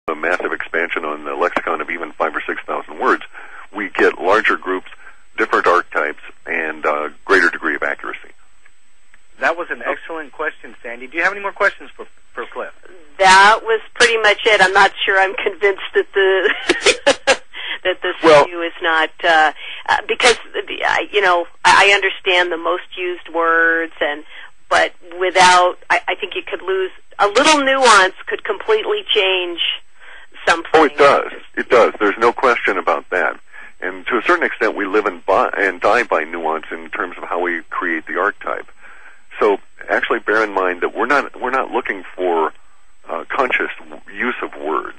a massive expansion on the lexicon of even 5,000 or 6,000 words, we get larger groups, different archetypes, and greater degree of accuracy. That was an excellent question, Sandy. Do you have any more questions for Cliff? That was pretty much it. I'm not sure I'm convinced that the that the SKU is not because I understand the most used words, but without I think you could lose a little nuance could completely change something. Oh, it does. It does. There's no question about that. And to a certain extent, we live and die by nuance in terms of how we create the archetype. So actually bear in mind that we're not looking for conscious use of words,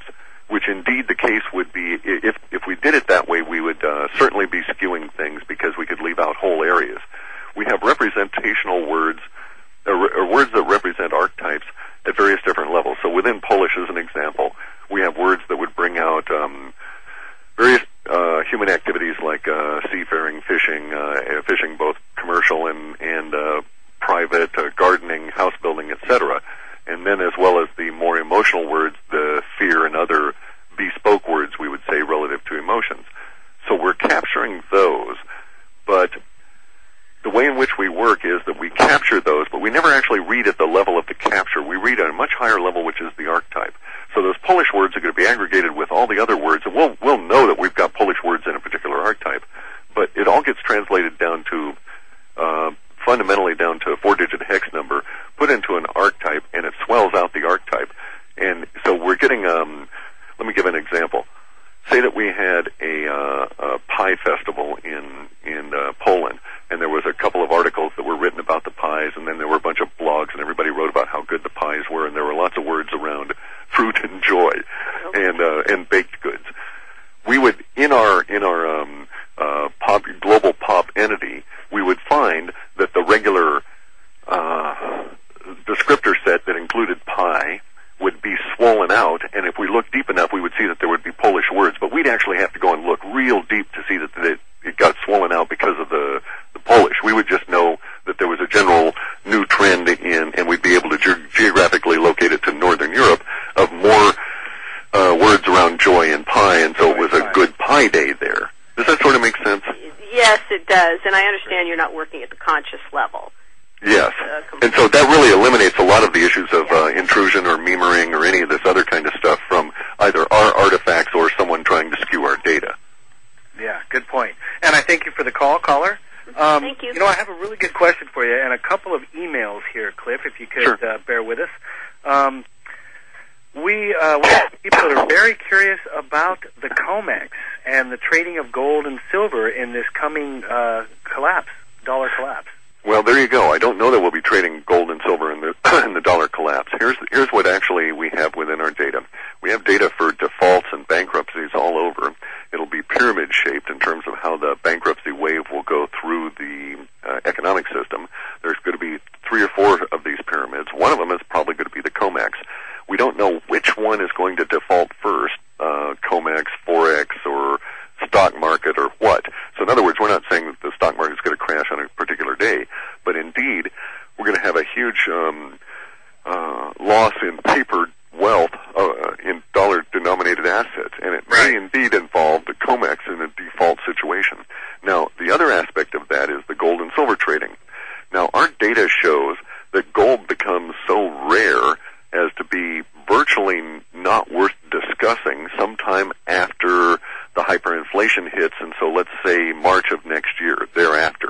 which indeed the case would be if we did it that way, we would certainly be skewing things because we could leave out whole areas. We have representational words, or words that represent archetypes at various different levels. So within Polish, as an example, we have words that would bring out various human activities like seafaring, fishing, both commercial and private, gardening, house building, etc. And then as well as the more emotional words, the fear and other bespoke words we would say relative to emotions. So we're capturing those, but the way in which we work is that we capture those, but we never actually read at the level of the capture. We read at a much higher level, which is the archetype. So those Polish words are going to be aggregated with all the other words, and we'll know that we've got Polish words in a particular archetype, but it all gets translated down to fundamentally down to a 4-digit hex number, put into an archetype, and it swells out the archetype. And so we're getting, let me give an example. Say that we had a pie festival in Poland, and there was a couple of articles that were written about the pies, and then there were a bunch of blogs, and everybody wrote about how good the pies were, and there were lots of words around fruit and joy and baked goods. We would, in our global pop entity, we would find that the regular descriptor set that included pie would be swollen out, and if we look deep enough, we would see that there would be Polish words, but we'd actually have to go and look real deep to see that it got swollen out because of the Polish. We would just know that there was a general new trend and we'd be able to geographically locate it to Northern Europe of more words around joy and pie, and so it was a good pie day there. Does that sort of make sense? Yes, it does, and I understand you're not working at the conscious level. Yes, and so that really eliminates a lot of the issues of intrusion or memering or any of this other kind of stuff from either our artifacts or someone trying to skew our data. Yeah, good point. And I thank you for the call, caller. Thank you. I have a really good question for you and a couple of emails here, Cliff, if you could bear with us. We have people that are very curious about the COMEX and the trading of gold and silver in this coming dollar collapse. Well, there you go. I don't know that we'll be trading gold and silver in the dollar collapse. Here's what actually we have within our data. We have data for defaults and bankruptcies all over. It'll be pyramid-shaped in terms of how the bankruptcy wave will go through the economic system. There's going to be 3 or 4 of these pyramids. One of them is probably going to be the COMEX. We don't know which one is going to default first, COMEX, Forex, or stock market, or what. So in other words, we're not saying that the stock market is going to crash on a particular day, but indeed, we're going to have a huge loss in paper wealth in dollar-denominated assets, and it may indeed involve the COMEX in a default situation. Now, the other aspect of that is the gold and silver trading. Now, our data shows that gold becomes so rare as to be virtually not worth discussing sometime after the hyperinflation hits, and so let's say March of next year, thereafter.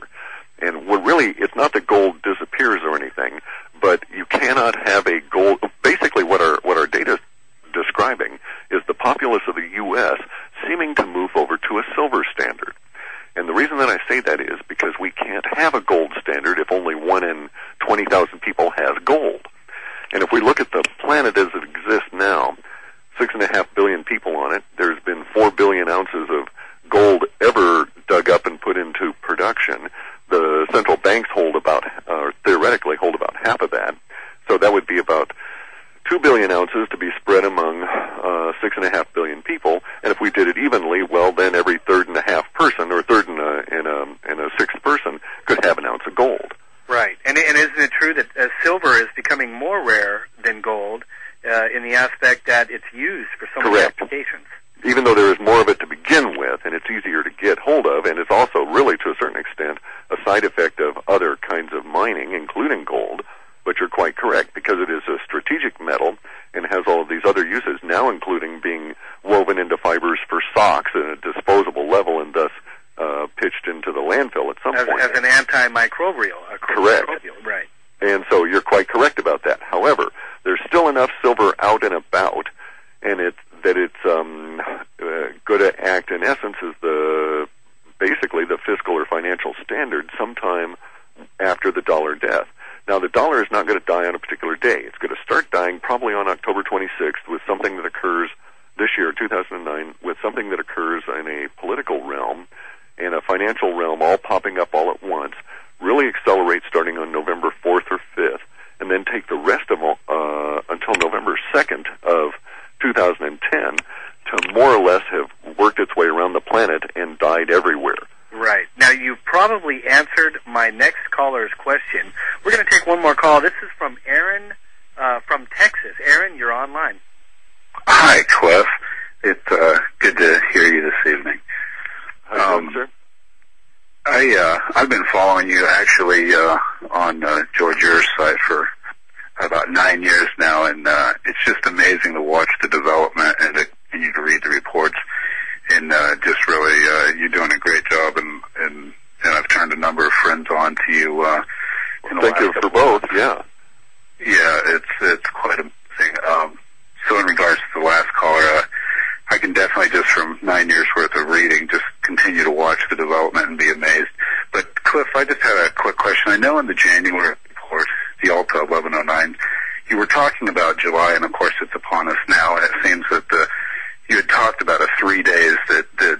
And it's not that gold disappears or anything, but you cannot have a gold. Basically, what our data is describing is the populace of the U.S. seeming to move over to a silver standard. And the reason that I say that is because we can't have a gold standard if only 1 in 20,000 people has gold. And if we look at the planet as it exists now, 6.5 billion people on it, there's been 4 billion ounces of gold ever dug up and put into production. The central banks theoretically hold about half of that. So that would be about 2 billion ounces to be spread among 6.5 billion people. And if we did it evenly, well, then every third and a half person, or third and a sixth person, could have an ounce of gold. Right. And isn't it true that silver is becoming more rare than gold in the aspect that it's used for so many now including being woven into fibers for socks at a disposable level and thus pitched into the landfill at some point. As an antimicrobial. Correct. Right. And so you're quite correct about that. However, there's still enough silver out and about, and it's going to act in essence as basically the fiscal or financial standard sometime after the dollar death. Now, the dollar is not going to die on a particular day. It's going to start dying probably on October 26th with something that occurs this year, 2009, with something that occurs in a political realm and a financial realm all popping up all at once, really accelerate starting on November 4th or 5th, and then take the rest of until November 2nd of 2010 to more or less have worked its way around the planet and died everywhere. Right. Now, you probably answered my next caller's question. We're going to take one more call. This is from Aaron from Texas. Aaron, you're online. Hi, Cliff. It's good to hear you this evening. How are you doing, sir? I've been following you actually on George Ear's site for about 9 years now, and it's just amazing to watch the development and to continue to read the reports. And just really, you're doing a great job, and I've turned a number of friends on to you. Thank you for both. Yeah. Yeah, it's quite amazing. So in regards to the last caller, I can definitely just from 9 years worth of reading just continue to watch the development and be amazed. But Cliff, I just had a quick question. I know in the January report, the Alta 1109, you were talking about July, and of course it's upon us now, and it seems that you had talked about 3 days that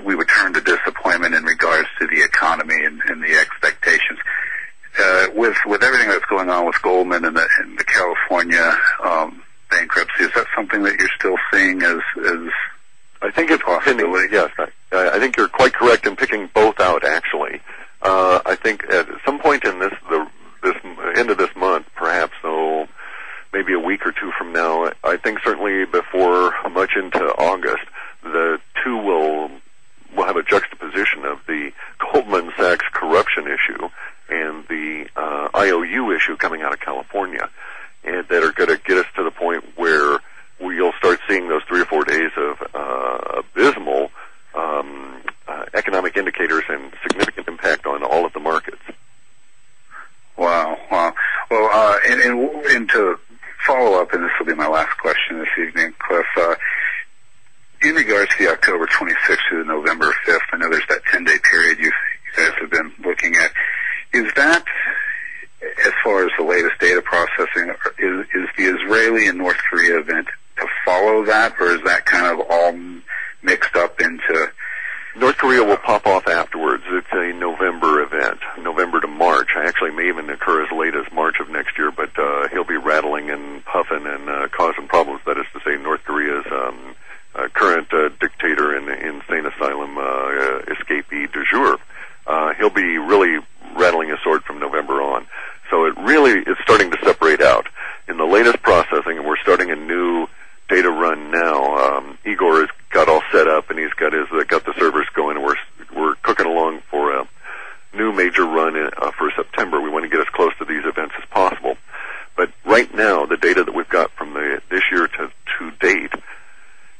we would turn to disappointment in regards to the economy and the expectations. With everything that's going on with Goldman and the California bankruptcy, is that something that you're still seeing as I think it's possibility? Yes, I think you're quite correct in picking both out. Actually, I think at some point in this end of this month, perhaps maybe a week or two from now, I think certainly before much into August, the two will have a juxtaposition of the Goldman Sachs corruption issue and the IOU issue coming out of California, and that are going to get us to the point where you'll start seeing those 3 or 4 days of abysmal economic indicators and significant impact on all of the markets. Wow. Well, and to follow up, and this will be my last question this evening, Cliff, in regards to the October 26th to the November 5th, I know there's that 10-day period you guys have been looking at. Is that, as far as the latest data processing, is the Israeli and North Korea event to follow that, or is that kind of all mixed up into... North Korea will pop off afterwards. It's a November event, November to March. Actually, may even occur as late as March of next year, but he'll be rattling and puffing and causing problems. That is to say, North Korea's current dictator and insane asylum escapee du jour. He'll be really rattling his sword from November on. So it really is starting to separate out. In the latest processing, and we're starting a new data run now. Igor has got all set up, and he's got the servers going, and we're cooking along for a new major run for September. We want to get as close to these events as possible. But right now, the data that we've got from this year to date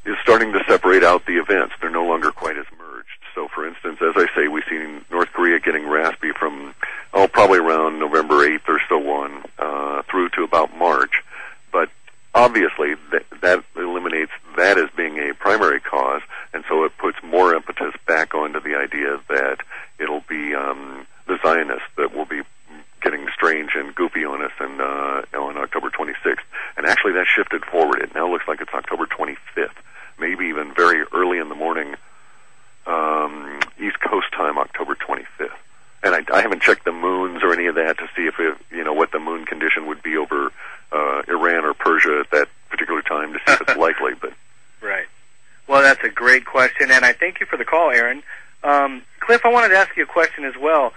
is starting to separate out the events. They're no longer quite as merged. So, for instance, as I say, we've seen North Korea getting raspy from probably around November 8th or so on through to about March. But obviously, that eliminates that as being a primary cause, and so it puts more impetus back onto the idea that it'll be the Zionists that will be getting strange and goofy on us and on October 26th. And actually, that shifted forward. It now looks like it's October 25th, maybe even very early in the morning, East Coast time, October 25th. And I haven't checked the moons or any of that to see if what the moon condition would be over Iran or Persia at that particular time to see if it's likely. But right. Well, that's a great question, and I thank you for the call, Aaron. Cliff, I wanted to ask you a question as well.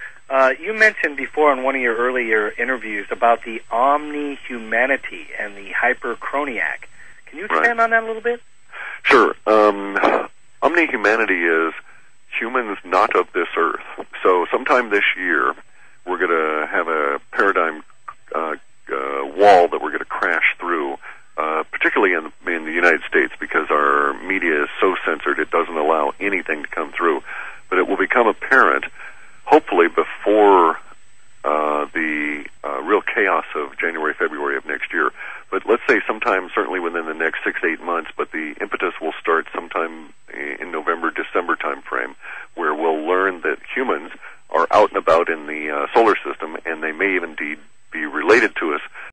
You mentioned before in one of your earlier interviews about the omni-humanity and the hyperchroniac. Can you expand on that a little bit? Sure. Omni-humanity is humans not of this earth. So sometime this year, we're going to have a paradigm wall that we're going to crash through, particularly particularly in the United States, because our media is so censored, it doesn't allow anything to come through. But it will become apparent, hopefully before the real chaos of January, February of next year. But let's say sometime, certainly within the next 6 to 8 months, but the